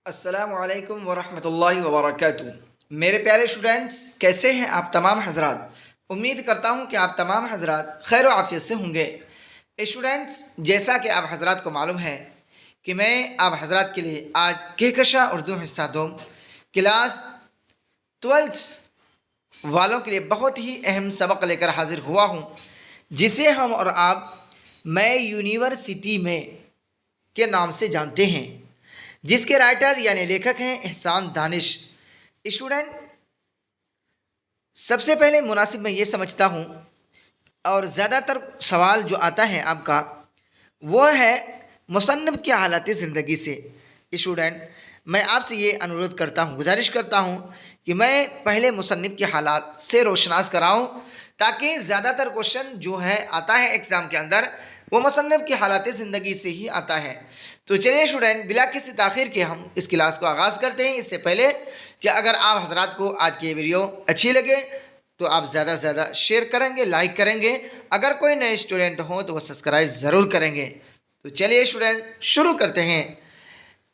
السلام علیکم ورحمۃ اللہ وبرکاتہ۔ میرے پیارے اسٹوڈینٹس، کیسے ہیں آپ تمام حضرات؟ امید کرتا ہوں کہ آپ تمام حضرات خیر و عافیت سے ہوں گے۔ اسٹوڈینٹس، جیسا کہ آپ حضرات کو معلوم ہے کہ میں آپ حضرات کے لیے آج کہکشاں اردو حصہ دوم کلاس 12 والوں کے لیے بہت ہی اہم سبق لے کر حاضر ہوا ہوں، جسے ہم اور آپ میں یونیورسٹی میں کے نام سے جانتے ہیں، جس کے رائٹر یعنی لیکھک ہیں احسان دانش۔ اسٹوڈنٹ، سب سے پہلے مناسب میں یہ سمجھتا ہوں، اور زیادہ تر سوال جو آتا ہے آپ کا وہ ہے مصنف کی حالات زندگی سے۔ اسٹوڈنٹ، میں آپ سے یہ انورودھ کرتا ہوں، گزارش کرتا ہوں کہ میں پہلے مصنف کے حالات سے روشناس کراؤں، تاکہ زیادہ تر کوشچن جو ہے آتا ہے ایگزام کے اندر وہ مصنف کی حالات زندگی سے ہی آتا ہے۔ تو چلیے اسٹوڈنٹ، بلا کسی تاخیر کے ہم اس کلاس کو آغاز کرتے ہیں۔ اس سے پہلے کہ اگر آپ حضرات کو آج کی یہ ویڈیو اچھی لگے تو آپ زیادہ سے زیادہ شیئر کریں گے، لائک کریں گے، اگر کوئی نئے اسٹوڈنٹ ہوں تو وہ سبسکرائب ضرور کریں گے۔ تو چلیے اسٹوڈنٹ، شروع کرتے ہیں۔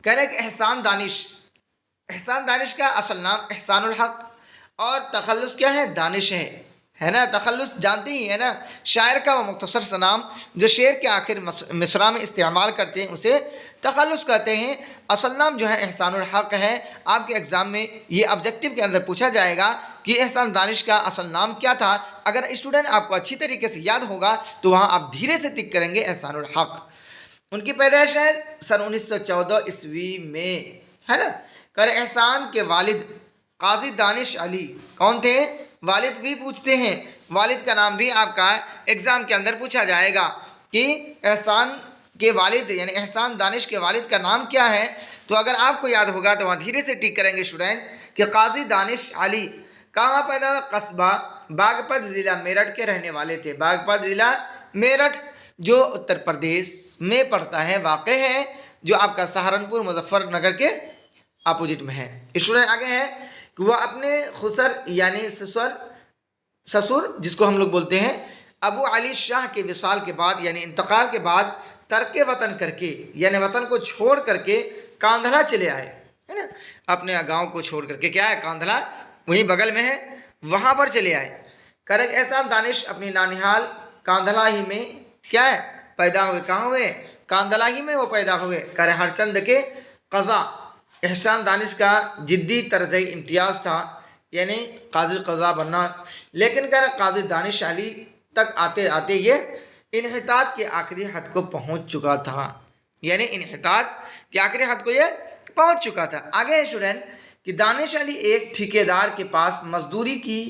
کہہ رہے کہ احسان دانش کا اصل نام احسان الحق اور تخلص کیا ہے؟ دانش ہے نا؟ تخلص جانتے ہی ہے نا، شاعر کا وہ مختصر سا نام جو شعر کے آخر مصرع میں استعمال کرتے ہیں اسے تخلص کہتے ہیں۔ اصل نام جو ہے احسان الحق ہے۔ آپ کے ایگزام میں یہ آبجیکٹو کے اندر پوچھا جائے گا کہ احسان دانش کا اصل نام کیا تھا۔ اگر اسٹوڈنٹ آپ کو اچھی طریقے سے یاد ہوگا تو وہاں آپ دھیرے سے ٹک کریں گے احسان الحق۔ ان کی پیدائش ہے سن 1914 عیسوی میں، ہے نا؟ کر احسان کے والد قاضی دانش علی کون تھے؟ والد بھی پوچھتے ہیں، والد کا نام بھی آپ کا ایگزام کے اندر پوچھا جائے گا کہ احسان کے والد یعنی احسان دانش کے والد کا نام کیا ہے؟ تو اگر آپ کو یاد ہوگا تو وہاں دھیرے سے ٹک کریں گے اسٹوڈنٹ کہ قاضی دانش علی کہاں پیدا ہوا؟ قصبہ باغپت ضلع میرٹھ کے رہنے والے تھے۔ باغپت ضلع میرٹھ جو اتر پردیش میں پڑتا ہے، واقع ہے، جو آپ کا سہارنپور مظفر نگر کے اپوزٹ میں ہے۔ اسٹوڈنٹ آگے ہے کہ وہ اپنے خسر یعنی سسر جس کو ہم لوگ بولتے ہیں ابو علی شاہ کے وصال کے بعد یعنی انتقال کے بعد ترک وطن کر کے یعنی وطن کو چھوڑ کر کے کاندھلا چلے آئے، ہے نا؟ اپنے گاؤں کو چھوڑ کر کے، کیا ہے کاندھلا وہیں بغل میں ہے، وہاں پر چلے آئے۔ کرک احسان دانش اپنی نانیہال کاندھلا ہی میں کیا ہے پیدا ہوئے۔ کہاں ہوئے؟ کاندھلا ہی میں وہ پیدا ہوئے۔ کرے ہر چند کے قضا احسان دانش کا جدی طرز امتیاز تھا، یعنی قاضی قضا بننا، لیکن قاضی دانش علی تک آتے آتے یہ انحطاط کے آخری حد کو پہنچ چکا تھا، یعنی انحطاط کے آخری حد کو یہ پہنچ چکا تھا۔ آگے ہے اسٹوڈنٹ کہ دانش علی ایک ٹھیکیدار کے پاس مزدوری کی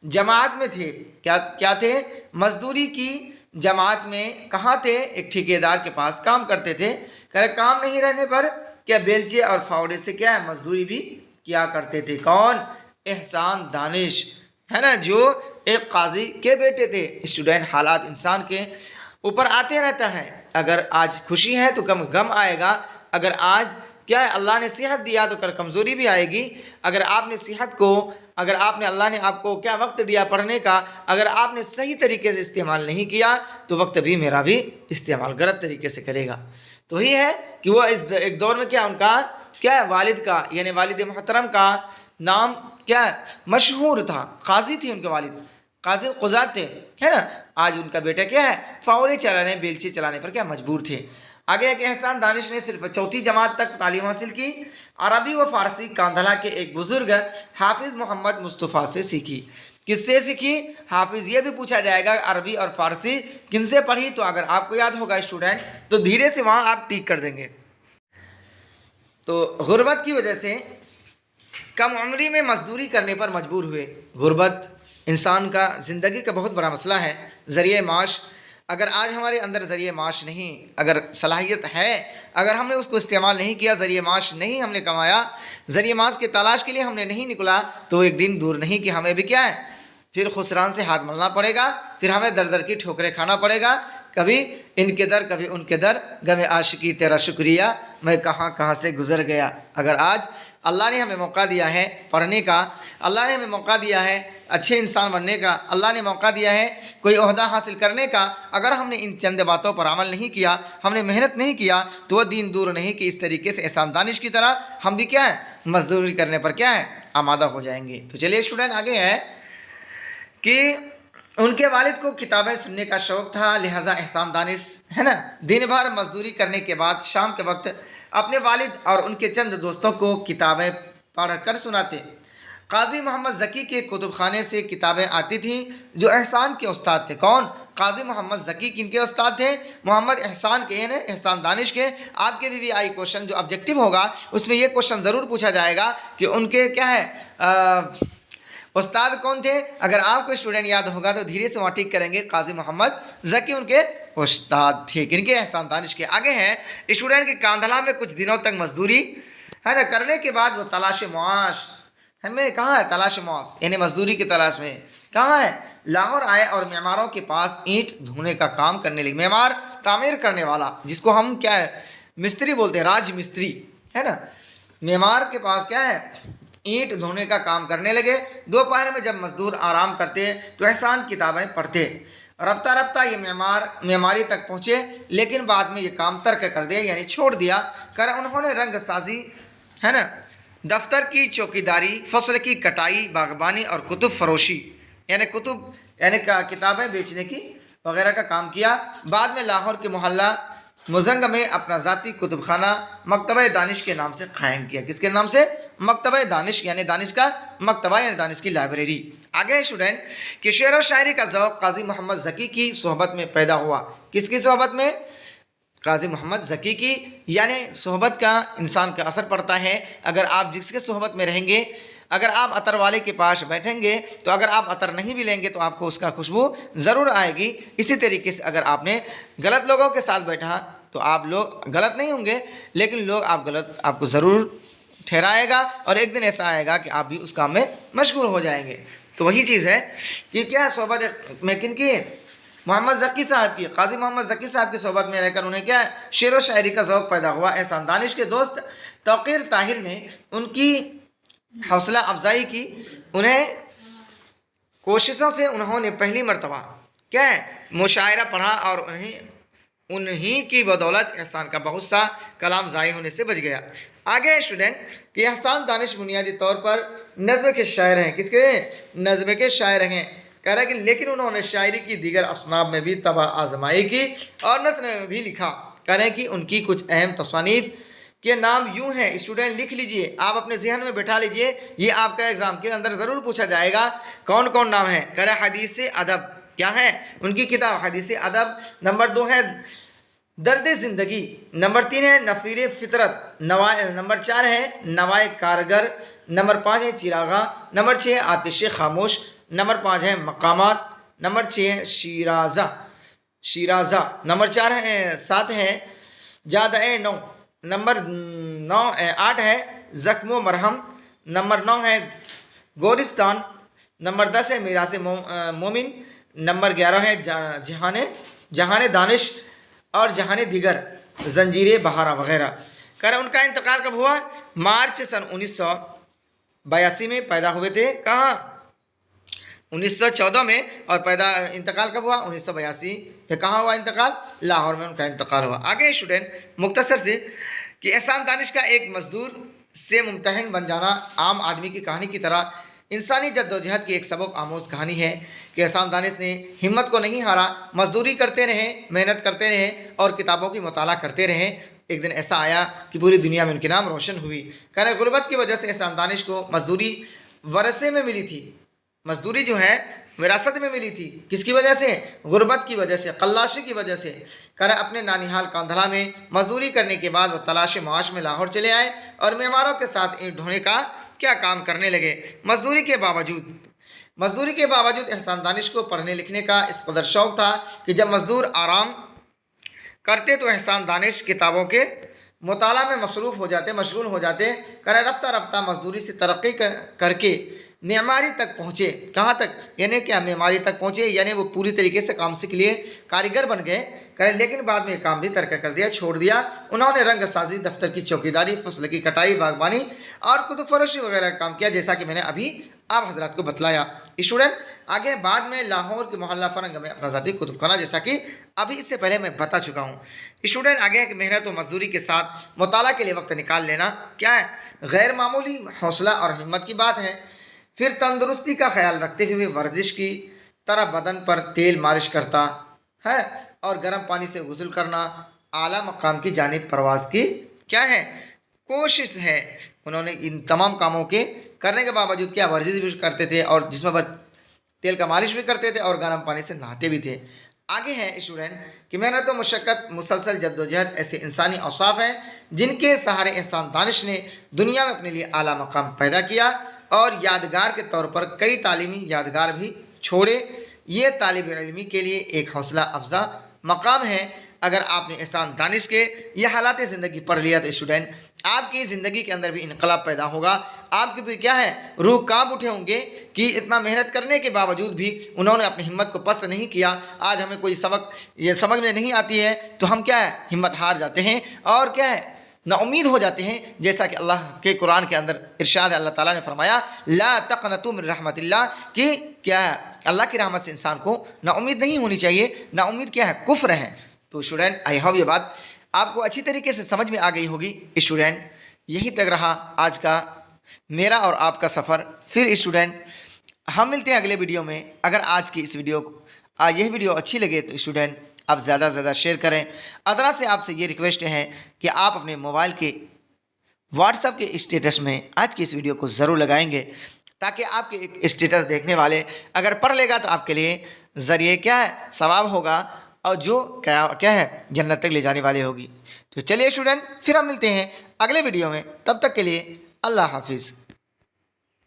جماعت میں تھے۔ کیا تھے؟ مزدوری کی جماعت میں کہاں تھے؟ ایک ٹھیکیدار کے پاس کام کرتے تھے۔ کام نہیں رہنے پر کیا بیلچے اور فاوڑے سے کیا ہے مزدوری بھی کیا کرتے تھے۔ کون؟ احسان دانش، ہے نا، جو ایک قاضی کے بیٹے تھے۔ اسٹوڈنٹ، حالات انسان کے اوپر آتے رہتا ہے، اگر آج خوشی ہے تو کم غم آئے گا، اگر آج کیا ہے اللہ نے صحت دیا تو کمزوری بھی آئے گی، اگر آپ نے صحت کو اللہ نے آپ کو کیا وقت دیا پڑھنے کا، اگر آپ نے صحیح طریقے سے استعمال نہیں کیا تو وقت بھی میرا بھی استعمال غلط طریقے سے کرے گا۔ تو یہ ہے کہ وہ اس ایک دور میں کیا ان کا کیا ہے والد کا یعنی والد محترم کا نام کیا ہے مشہور تھا، قاضی تھے ان کے والد، قاضی قضات تھے، ہے نا؟ آج ان کا بیٹا کیا ہے فاوڑے چلانے بیلچے چلانے پر کیا مجبور تھے۔ آگے ہے کہ احسان دانش نے صرف چوتھی جماعت تک تعلیم حاصل کی، عربی و فارسی کاندھلا کے ایک بزرگ حافظ محمد مصطفیٰ سے سیکھی۔ کس سے سیکھی؟ حافظ، یہ بھی پوچھا جائے گا عربی اور فارسی کن سے پڑھی، تو اگر آپ کو یاد ہوگا اسٹوڈنٹ تو دھیرے سے وہاں آپ ٹیک کر دیں گے۔ تو غربت کی وجہ سے کم عمری میں مزدوری کرنے پر مجبور ہوئے۔ غربت انسان کا زندگی کا بہت بڑا مسئلہ ہے۔ ذریعہ معاش، اگر آج ہمارے اندر ذریعہ معاش نہیں، اگر صلاحیت ہے، اگر ہم نے اس کو استعمال نہیں کیا، ذریعہ معاش نہیں ہم نے کمایا، ذریعہ معاش کی تلاش کے لیے ہم نے نہیں نکلا، تو ایک دن دور نہیں کہ ہمیں بھی کیا ہے پھر خسران سے ہاتھ ملنا پڑے گا، پھر ہمیں در در کی ٹھوکریں کھانا پڑے گا، کبھی ان کے در کبھی ان کے در، غم عاشقی تیرا شکریہ میں کہاں کہاں سے گزر گیا۔ اگر آج اللہ نے ہمیں موقع دیا ہے پڑھنے کا، اللہ نے ہمیں موقع دیا ہے اچھے انسان بننے کا، اللہ نے موقع دیا ہے کوئی عہدہ حاصل کرنے کا، اگر ہم نے ان چند باتوں پر عمل نہیں کیا، ہم نے محنت نہیں کیا، تو وہ دین دور نہیں کہ اس طریقے سے احسان دانش کی طرح ہم بھی کیا ہے، مزدوری کرنے پر کیا ہے، آمادہ ہو جائیں گے۔ تو چلیے اسٹوڈنٹ آگے ہے کہ ان کے والد کو کتابیں سننے کا شوق تھا، لہٰذا احسان دانش ہے نا دن بھر مزدوری کرنے کے بعد شام کے وقت اپنے والد اور ان کے چند دوستوں کو کتابیں پڑھ کر سناتے۔ قاضی محمد ذکی کے کتب خانے سے کتابیں آتی تھیں جو احسان کے استاد تھے۔ کون؟ قاضی محمد ذکی کن کے استاد تھے؟ محمد احسان کے، یعنی احسان دانش کے۔ آپ کے بھی آئی کوشچن جو آبجیکٹو ہوگا اس میں یہ کوشچن ضرور پوچھا جائے گا کہ ان کے کیا ہے استاد کون تھے؟ اگر آپ کو اسٹوڈنٹ یاد ہوگا تو دھیرے سے وہاں ٹک کریں گے، قاضی محمد ذکی ان کے استاد تھے، کن کے؟ احسان دانش کے۔ آگے ہیں اسٹوڈنٹ کے کاندھلا میں کچھ دنوں تک مزدوری ہے نا کرنے کے بعد وہ تلاش معاش ہمیں کہاں ہے؟ تلاش معاش یعنی مزدوری کی تلاش میں کہاں ہے؟ لاہور آئے اور معماروں کے پاس اینٹ دھونے کا کام کرنے لگے۔ معمار تعمیر کرنے والا، جس کو ہم کیا ہے مستری بولتے ہیں، راج مستری ہے نا، معمار کے پاس کیا ہے اینٹ دھونے کا کام کرنے لگے۔ دوپہر میں جب مزدور آرام کرتے تو احسان کتابیں پڑھتے۔ رفتہ رفتہ یہ معماری تک پہنچے، لیکن بعد میں یہ کام ترک کر دیا، یعنی چھوڑ دیا کر انہوں نے رنگ سازی ہے نا، دفتر کی چوکیداری، فصل کی کٹائی، باغبانی اور کتب فروشی یعنی کتابیں بیچنے کی وغیرہ کا کام کیا۔ بعد میں لاہور کے محلہ مزنگ میں اپنا ذاتی کتب خانہ مکتبہ دانش کے نام سے قائم کیا۔ کس کے نام سے؟ مکتبہ دانش، یعنی دانش کا مکتبہ، یعنی دانش کی لائبریری۔ آگے اسٹوڈنٹ کہ شعر و شاعری کا ذوق قاضی محمد ذکی کی صحبت میں پیدا ہوا۔ کس کی صحبت میں؟ قاضی محمد ذکی کی، یعنی صحبت کا انسان کا اثر پڑتا ہے۔ اگر آپ جس کے صحبت میں رہیں گے، اگر آپ عطر والے کے پاس بیٹھیں گے تو اگر آپ عطر نہیں بھی لیں گے تو آپ کو اس کا خوشبو ضرور آئے گی۔ اسی طریقے سے اگر آپ نے غلط لوگوں کے ساتھ بیٹھا تو آپ لوگ غلط نہیں ہوں گے، لیکن لوگ آپ کو ضرور ٹھہرائے گا، اور ایک دن ایسا آئے گا کہ آپ بھی اس کام میں مشغول ہو جائیں گے۔ تو وہی چیز ہے کہ کیا صحبت میں کن کی؟ محمد ذکی صاحب کی، قاضی محمد ذکی صاحب کی صحبت میں رہ کر انہیں کیا شعر و شاعری کا ذوق پیدا ہوا۔ احسان دانش کے دوست توقیر طاہر نے ان کی حوصلہ افزائی کی، انہیں کوششوں سے انہوں نے پہلی مرتبہ کیا ہے مشاعرہ پڑھا، اور انہی کی بدولت احسان کا بہت سا کلام ضائع ہونے سے بچ گیا۔ آگے اسٹوڈنٹ کہ احسان دانش بنیادی طور پر نظم کے شاعر ہیں۔ کس کے؟ نظم کے شاعر ہیں۔ کہہ رہا ہے کہ لیکن انہوں نے شاعری کی دیگر اصناف میں بھی طبع آزمائی کی اور نثر میں بھی لکھا۔ کہہ رہے ہیں کہ ان کی کچھ اہم تصانیف کے نام یوں ہیں، اسٹوڈنٹ لکھ لیجئے، آپ اپنے ذہن میں بٹھا لیجئے، یہ آپ کا ایگزام کے اندر ضرور پوچھا جائے گا کون کون نام ہیں۔ کہہ رہا ہے حدیث ادب، کیا ہے ان کی کتاب؟ حدیث ادب۔ نمبر 2 ہے درد زندگی، نمبر 3 ہے نفیر فطرت، نمبر 4 ہے نوائے کارگر، نمبر 5 ہے چراغاں، نمبر 6 ہے آتش خاموش، نمبر 5 ہے مقامات، نمبر 6 ہے شیرازہ، نمبر 7 ہے جادہ نو، نمبر 8 ہے زخم و مرہم، نمبر 9 ہے گورستان، نمبر 10 ہے میراث مومن، نمبر 11 ہے جہان دانش اور جہان دیگر، زنجیر بہارا وغیرہ۔ کہہ رہے ان کا انتقال کب ہوا؟ مارچ سن 1982 میں پیدا ہوئے تھے۔ کہاں؟ 1914 میں، اور انتقال کب ہوا؟ 1982 پھر کہاں ہوا انتقال؟ لاہور میں ان کا انتقال ہوا۔ آگے اسٹوڈنٹ مختصر سے کہ احسان دانش کا ایک مزدور سے ممتحن بن جانا عام آدمی کی کہانی کی طرح انسانی جدوجہد کی ایک سبق آموز کہانی ہے کہ احسان دانش نے ہمت کو نہیں ہارا، مزدوری کرتے رہے، محنت کرتے رہے اور کتابوں کی مطالعہ کرتے رہے۔ ایک دن ایسا آیا کہ پوری دنیا میں ان کی نام روشن ہوئی۔ کہہ رہے غربت کی وجہ سے احسان دانش کو مزدوری ورثے میں ملی تھی، مزدوری جو ہے وراثت میں ملی تھی۔ کس کی وجہ سے؟ غربت کی وجہ سے، قلاشی کی وجہ سے۔ کہہ رہے اپنے نانیہال کاندھلا میں مزدوری کرنے کے بعد وہ تلاش معاش میں لاہور چلے آئے اور معماروں کے ساتھ اینٹ ڈھونے کا کیا کام کرنے لگے۔ مزدوری کے باوجود احسان دانش کو پڑھنے لکھنے کا اس قدر شوق تھا کہ جب مزدور آرام کرتے تو احسان دانش کتابوں کے مطالعہ میں مشغول ہو جاتے۔ کہہ رہے رفتہ رفتہ مزدوری سے ترقی کر کے معماری تک پہنچے. کہاں تک؟ یعنی کیا معماری تک پہنچے، یعنی وہ پوری طریقے سے کام سیکھ لیے، کاریگر بن گئے کریں، لیکن بعد میں یہ کام بھی ترک کر دیا، چھوڑ دیا. انہوں نے رنگ سازی، دفتر کی چوکیداری، فصل کی کٹائی، باغبانی اور کتب فروشی وغیرہ کا کام کیا، جیسا کہ میں نے ابھی آپ حضرات کو بتلایا. اسٹوڈنٹ آگے بعد میں لاہور کے محلہ فرنگ میں اپنا ذاتی کتب خانہ، جیسا کہ ابھی اس سے پہلے میں بتا چکا ہوں. اسٹوڈنٹ آگے کہ محنت و مزدوری کے ساتھ مطالعہ کے لیے وقت نکال لینا کیا ہے، غیر معمولی حوصلہ اور ہمت کی بات ہے. پھر تندرستی کا خیال رکھتے ہوئے ورزش کی طرح بدن پر تیل مالش کرتا ہے اور گرم پانی سے غسل کرنا اعلیٰ مقام کی جانب پرواز کی کیا ہے، کوشش ہے. انہوں نے ان تمام کاموں کے کرنے کے باوجود کیا، ورزش بھی کرتے تھے اور جسم پر تیل کا مالش بھی کرتے تھے اور گرم پانی سے نہاتے بھی تھے. آگے ہے اسٹوڈنٹ کہ محنت و مشقت، مسلسل جد و جہد ایسے انسانی اوصاف ہیں جن کے سہارے احسان دانش نے دنیا میں اپنے لیے اعلیٰ مقام پیدا کیا اور یادگار کے طور پر کئی تعلیمی یادگار بھی چھوڑے. یہ طالب علمی کے لیے ایک حوصلہ افزا مقام ہے. اگر آپ نے احسان دانش کے یہ حالات زندگی پڑھ لیا تو اسٹوڈنٹ آپ کی زندگی کے اندر بھی انقلاب پیدا ہوگا. آپ کے بھی کیا ہے، روح کانپ اٹھے ہوں گے کہ اتنا محنت کرنے کے باوجود بھی انہوں نے اپنی ہمت کو پست نہیں کیا. آج ہمیں کوئی سبق یہ سمجھ میں نہیں آتی ہے تو ہم کیا ہے، ہمت ہار جاتے ہیں اور کیا ہے، نا امید ہو جاتے ہیں. جیسا کہ اللہ کے قرآن کے اندر ارشاد ہے، اللہ تعالیٰ نے فرمایا لا تقنطوا من رحمت اللہ، کہ کیا ہے، اللہ کی رحمت سے انسان کو نا امید نہیں ہونی چاہیے. نا امید کیا ہے، کفر ہے. تو اسٹوڈنٹ آئی ہوپ یہ بات آپ کو اچھی طریقے سے سمجھ میں آ گئی ہوگی. اسٹوڈنٹ یہی تک رہا آج کا میرا اور آپ کا سفر. پھر اسٹوڈنٹ ہم ملتے ہیں اگلے ویڈیو میں. اگر آج کی اس ویڈیو یہ ویڈیو اچھی لگے تو اسٹوڈنٹ آپ زیادہ سے زیادہ شیئر کریں. ادنا سے آپ سے یہ ریکویسٹ ہے کہ آپ اپنے موبائل کے واٹس ایپ کے اسٹیٹس میں آج کی اس ویڈیو کو ضرور لگائیں گے، تاکہ آپ کے ایک اسٹیٹس دیکھنے والے اگر پڑھ لے گا تو آپ کے لیے ذریعے کیا ہے، ثواب ہوگا اور جو کیا ہے، جنت تک لے جانے والے ہوگی. تو چلیے اسٹوڈنٹ پھر ہم ملتے ہیں اگلے ویڈیو میں. تب تک کے لیے اللہ حافظ.